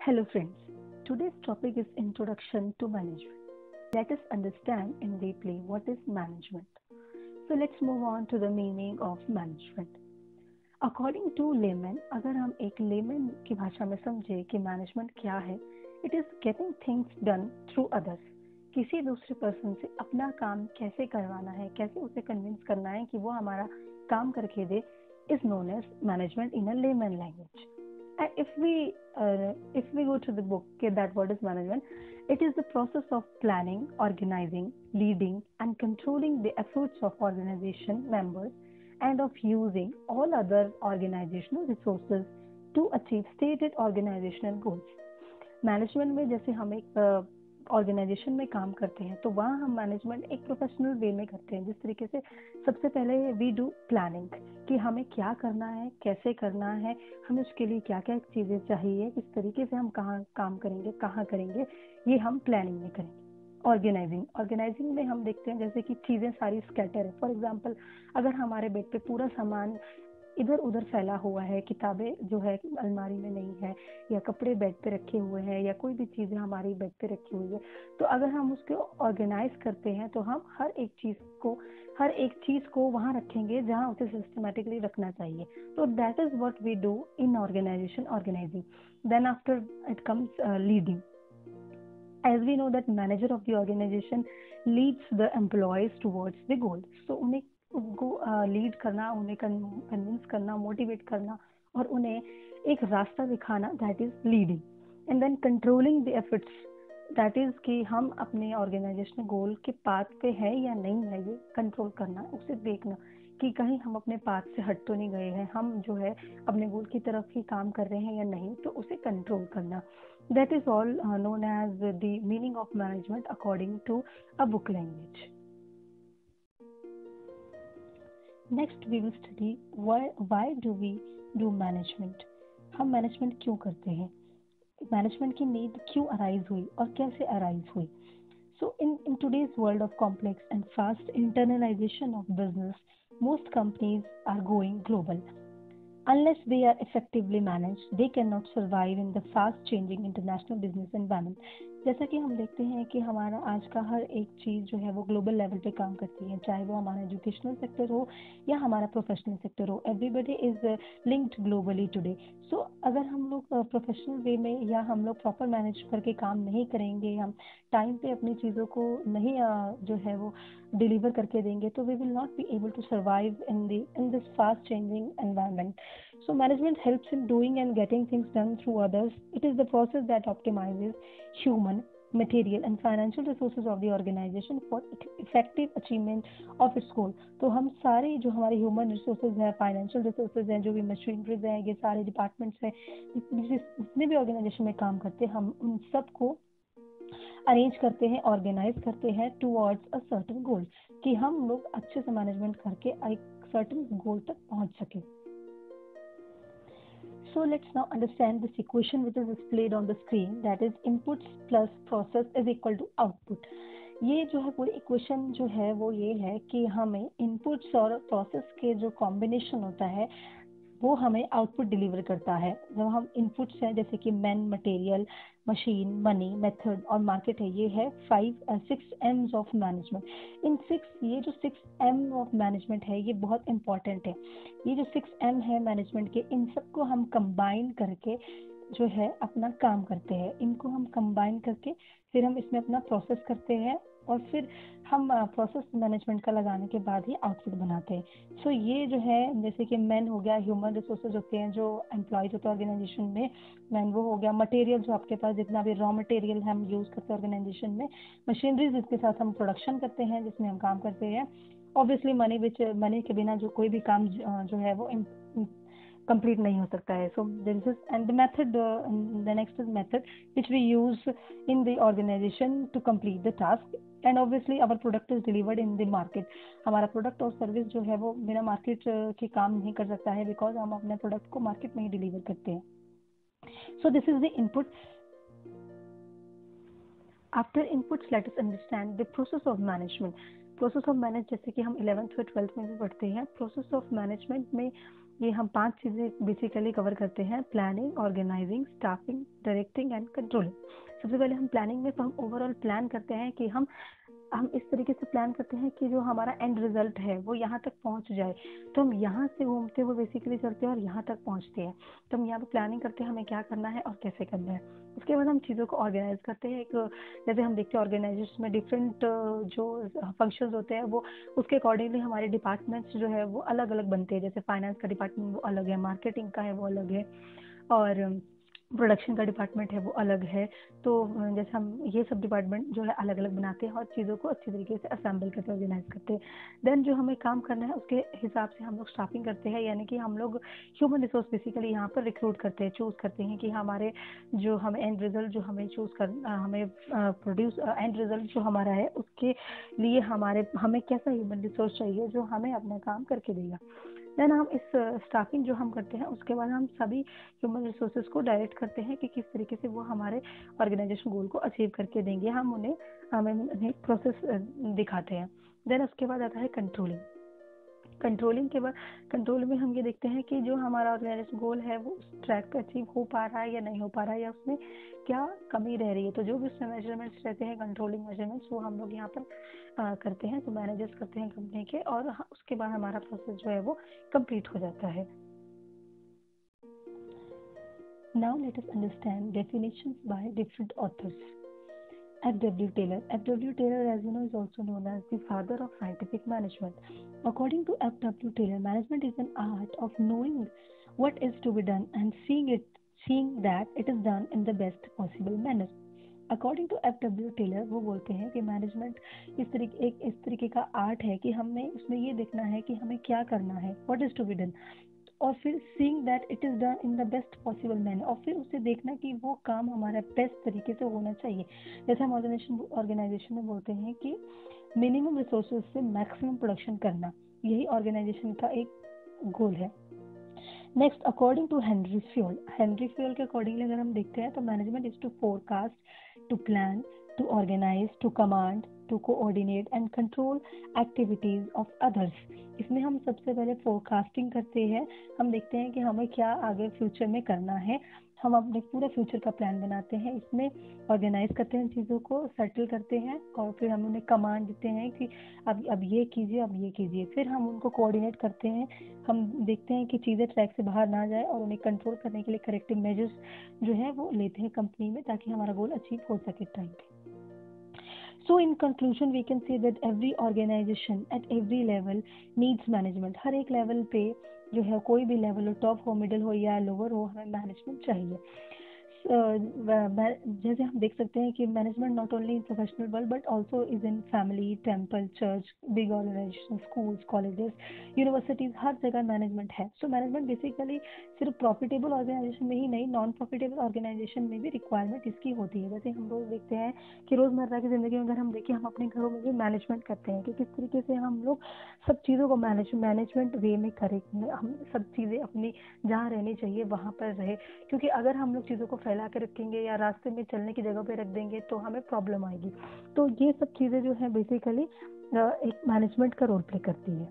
Hello friends, today's topic is Introduction to Management. Let us understand in deeply what is management. So let's move on to the meaning of management. According to layman, अगर हम एक layman की भाषा में समझे कि management क्या है, it is getting things done through others. किसी दूसरे पर्सन से अपना काम कैसे करवाना है, कैसे उसे कन्विंस करना है कि वो हमारा काम करके दे, is known as management in a layman language. And if we go to the book, okay, that what is management? It is the process of planning, organizing, leading, and controlling the efforts of organization members and of using all other organizational resources to achieve stated organizational goals. Management में जैसे हम एक organisation में काम करते हैं तो वहाँ हम मैनेजमेंट एक प्रोफेशनल वे में करते हैं, जिस तरीके से सबसे पहले वी डू प्लानिंग कि हमें क्या करना है, कैसे करना है, हमें उसके लिए क्या क्या चीज़ें चाहिए, किस तरीके से हम कहाँ काम करेंगे, कहाँ करेंगे, ये हम प्लानिंग में करेंगे। ऑर्गेनाइजिंग में हम देखते हैं जैसे कि चीज़ें सारी स्कैटर है। फॉर एग्जांपल, अगर हमारे बेड पे पूरा सामान इधर उधर फैला हुआ है, किताबें जो है अलमारी में नहीं है, या कपड़े बेड पे रखे हुए हैं, या कोई भी चीज़ें हमारी बेड पे रखी हुई है, तो अगर हम उसको ऑर्गेनाइज करते हैं तो हम हर एक चीज़ को वहाँ रखेंगे जहाँ उसे सिस्टमेटिकली रखना चाहिए। तो that is what we do in organisation, organising. Then after it comes leading. As we know that manager of the organization leads the employees towards the goal. So उनको लीड करना, उन्हें कन्विंस करना, motivate करना और उन्हें एक रास्ता दिखाना, that is leading. And then controlling the efforts, that is कि हम अपने ऑर्गेनाइजेशनल गोल के पाथ पे है या नहीं है, ये कंट्रोल करना, उसे देखना कि कहीं हम अपने पाथ से हट तो नहीं गए हैं, हम जो है अपने गोल की तरफ ही काम कर रहे हैं या नहीं, तो उसे कंट्रोल करना. That is all known as the meaning of management according to a book language. Next we will study why do we do management. हम मैनेजमेंट क्यों करते हैं, मैनेजमेंट की नीड क्यों अराइज हुई और कैसे अराइज हुई. So in today's world of complex and fast internalization of business, most companies are going global. Unless they are effectively managed, they cannot survive in the fast changing international business environment. जैसा कि हम देखते हैं कि हमारा आज का हर एक चीज़ जो है वो ग्लोबल लेवल पे काम करती है, चाहे वो हमारा एजुकेशनल सेक्टर हो या हमारा प्रोफेशनल सेक्टर हो. Everybody is linked globally today. So अगर हम लोग प्रोफेशनल वे में या हम लोग प्रॉपर मैनेज करके काम नहीं करेंगे, हम टाइम पे अपनी चीज़ों को नहीं जो है वो डिलीवर करके देंगे, तो we will not be able to survive in this fast changing environment. So management helps in doing and getting things done through others. It is the process that optimizes human, material and financial resources of the organization for effective achievement of its goal. तो हम सारे जो हमारे human resources हैं, financial resources हैं, जो भी machineries हैं, ये सारे डिपार्टमेंट्स हैं, जितने भी ऑर्गेनाइजेशन में काम करते हैं, हम उन सबको अरेंज करते हैं, ऑर्गेनाइज करते हैं टूवर्ड्स अ सर्टेन गोल, कि हम लोग अच्छे से मैनेजमेंट करके एक सर्टेन गोल तक पहुंच सके. So let's now understand this equation which is displayed on the screen, that is inputs plus process is equal to output. ये जो है पूरी इक्वेशन जो है वो ये है कि हमें इनपुट्स और प्रोसेस के जो कॉम्बिनेशन होता है वो हमें आउटपुट डिलीवर करता है. जब हम इनपुट्स हैं जैसे कि man, material, machine, money, method और मार्केट है, ये है 6 M's ऑफ मैनेजमेंट. ये जो 6 M ऑफ मैनेजमेंट है ये बहुत इंपॉर्टेंट है. ये जो 6 M है मैनेजमेंट के, इन सबको हम कंबाइन करके जो है अपना काम करते हैं. इनको हम कंबाइन करके फिर हम इसमें अपना प्रोसेस करते हैं और फिर हम प्रोसेस मैनेजमेंट का लगाने के बाद ही आउटपुट बनाते हैं. सो ये जो है जैसे कि मैन हो गया, ह्यूमन रिसोर्सेज होते हैं जो एम्प्लॉयज होते हैं ऑर्गेनाइजेशन में, मैन वो हो गया, मटेरियल जो आपके पास जितना भी रॉ मटेरियल हम यूज़ करते हैं ऑर्गेनाइजेशन में, मशीनरीज जिसके साथ हम प्रोडक्शन करते हैं, जिसमें हम काम करते हैं, ऑब्वियसली मनी के बिना जो कोई भी काम जो है वो complete नहीं हो सकता है. So this is and the method the next is method which we use in the organization to complete the task, and obviously our product is delivered in the market. हमारा प्रोडक्ट और service जो है वो बिना market के काम नहीं कर सकता है, बिकॉज हम अपने प्रोडक्ट को मार्केट में ही डिलीवर करते हैं. So this is the input. After inputs, let us understand the process of management. Process of manage जैसे कि हम 11th और 12th में भी पढ़ते हैं. प्रोसेस ऑफ मैनेजमेंट में ये हम 5 चीज़ें बेसिकली कवर करते हैं: planning, organising, staffing, directing and controlling. सबसे पहले हम प्लानिंग में तो हम ओवरऑल प्लान करते हैं कि हम इस तरीके से प्लान करते हैं कि जो हमारा एंड रिजल्ट है वो यहाँ तक पहुँच जाए। तो हम यहाँ से घूमते हुए बेसिकली चलते हैं और यहाँ तक पहुँचते हैं। तो हम यहाँ पे प्लानिंग करते हैं हमें क्या करना है और कैसे करना है। उसके बाद हम चीज़ों को ऑर्गेनाइज करते हैं। एक जैसे हम देखते हैं ऑर्गेनाइजेशन में डिफरेंट जो फंक्शंस होते हैं वो उसके अकॉर्डिंगली हमारे डिपार्टमेंट्स जो है वो अलग अलग बनते हैं। जैसे फाइनेंस का डिपार्टमेंट वो अलग है, मार्केटिंग का है वो अलग है, और प्रोडक्शन का डिपार्टमेंट है वो अलग है। तो जैसे हम ये सब डिपार्टमेंट जो है अलग अलग बनाते हैं और चीज़ों को अच्छी तरीके से असेंबल करते हैं, ऑर्गेनाइज करते हैं। देन जो हमें काम करना है उसके हिसाब से हम लोग स्टाफिंग करते हैं, यानी कि हम लोग ह्यूमन रिसोर्स बेसिकली यहाँ पर रिक्रूट करते हैं, चूज़ करते हैं कि हमारे जो हमें एंड रिजल्ट जो हमें चूज़ करना, हमें प्रोड्यूस एंड रिजल्ट जो हमारा है उसके लिए हमें कैसा ह्यूमन रिसोर्स चाहिए जो हमें अपना काम करके देगा। देन हम इस स्टाफिंग जो हम करते हैं उसके बाद हम सभी ह्यूमन रिसोर्सेज को डायरेक्ट करते हैं कि किस तरीके से वो हमारे ऑर्गेनाइजेशन गोल को अचीव करके देंगे। हमें प्रोसेस दिखाते हैं। देन उसके बाद आता है कंट्रोलिंग। कंट्रोल में हम ये देखते हैं कि जो हमारा ऑर्गेनाइजेशन गोल है वो उस ट्रैक पे अचीव हो पा रहा है या नहीं हो पा रहा है, या उसमें क्या कमी रह रही है। तो जो भी उसमें मेजरमेंट्स रहते हैं, कंट्रोलिंग मेजरमेंट्स, वो हम लोग यहाँ पर करते हैं, तो मैनेजर्स करते हैं कंपनी के, और उसके बाद हमारा प्रोसेस जो है वो कंप्लीट हो जाता है। Now let us understand definitions by different authors. F.W. Taylor. F.W. Taylor, as you know, is also known as the father of scientific management. According to F.W. Taylor, management is an art of knowing what is to be done and seeing that it is done in the best possible manner. According to F.W. Taylor, वो बोलते हैं कि management इस तरीके का art है कि हमें उसमें ये देखना है कि हमें क्या करना है, what is to be done, और फिर seeing that it is done in the best possible manner, और फिर उसे देखना कि वो काम हमारा बेस्ट तरीके से होना चाहिए। जैसे हम ऑर्गेनाइजेशन में बोलते हैं कि मिनिमम रिसोर्सेज से मैक्सिमम प्रोडक्शन करना, यही ऑर्गेनाइजेशन का एक गोल है। Next, according to Henri Fayol के अकॉर्डिंगली अगर हम देखते हैं तो management is to forecast, to plan, to organise, to command, to coordinate and control activities of others. इसमें हम सबसे पहले फोरकास्टिंग करते हैं, हम देखते हैं कि हमें क्या आगे फ्यूचर में करना है, हम अपने पूरा फ्यूचर का प्लान बनाते हैं, इसमें ऑर्गेनाइज करते हैं, चीज़ों को सेटल करते हैं, और फिर हम उन्हें कमांड देते हैं कि अब ये कीजिए, अब ये कीजिए। फिर हम उनको कोऑर्डिनेट करते हैं, हम देखते हैं कि चीज़ें ट्रैक से बाहर ना जाए, और उन्हें कंट्रोल करने के लिए करेक्टिव मेजर्स जो है वो लेते हैं कंपनी में, ताकि हमारा गोल अचीव हो सके टाइम पे। So in conclusion, we can say that every organization at every level needs management. हर एक लेवल पे जो है, कोई भी लेवल हो, टॉप हो, मिडिल हो या लोअर हो, हमें मैनेजमेंट चाहिए। जैसे हम देख सकते हैं कि management not only in professional world but also is in family, temple, church, big organisation, schools, colleges, universities, हर जगह मैनेजमेंट है। सो मैनेजमेंट बेसिकली सिर्फ प्रॉफिटेबल ऑर्गेनाइजेशन में ही नहीं, नॉन प्रॉफिटेबल ऑर्गेनाइजेशन में भी रिक्वायरमेंट इसकी होती है। जैसे हम लोग देखते हैं कि रोज़मर्रा की ज़िंदगी में अगर हम देखें, हम अपने घरों में भी मैनेजमेंट करते हैं कि किस तरीके से हम लोग सब चीज़ों को मैनेजमेंट वे में करें, हम सब चीज़ें अपनी जहाँ रहनी चाहिए वहाँ पर रहे। क्योंकि अगर हम लोग चीज़ों को फैला के रखेंगे या रास्ते में चलने की जगह पे रख देंगे तो हमें प्रॉब्लम आएगी। तो ये सब चीज़ें जो है बेसिकली एक मैनेजमेंट का रोल प्ले करती है।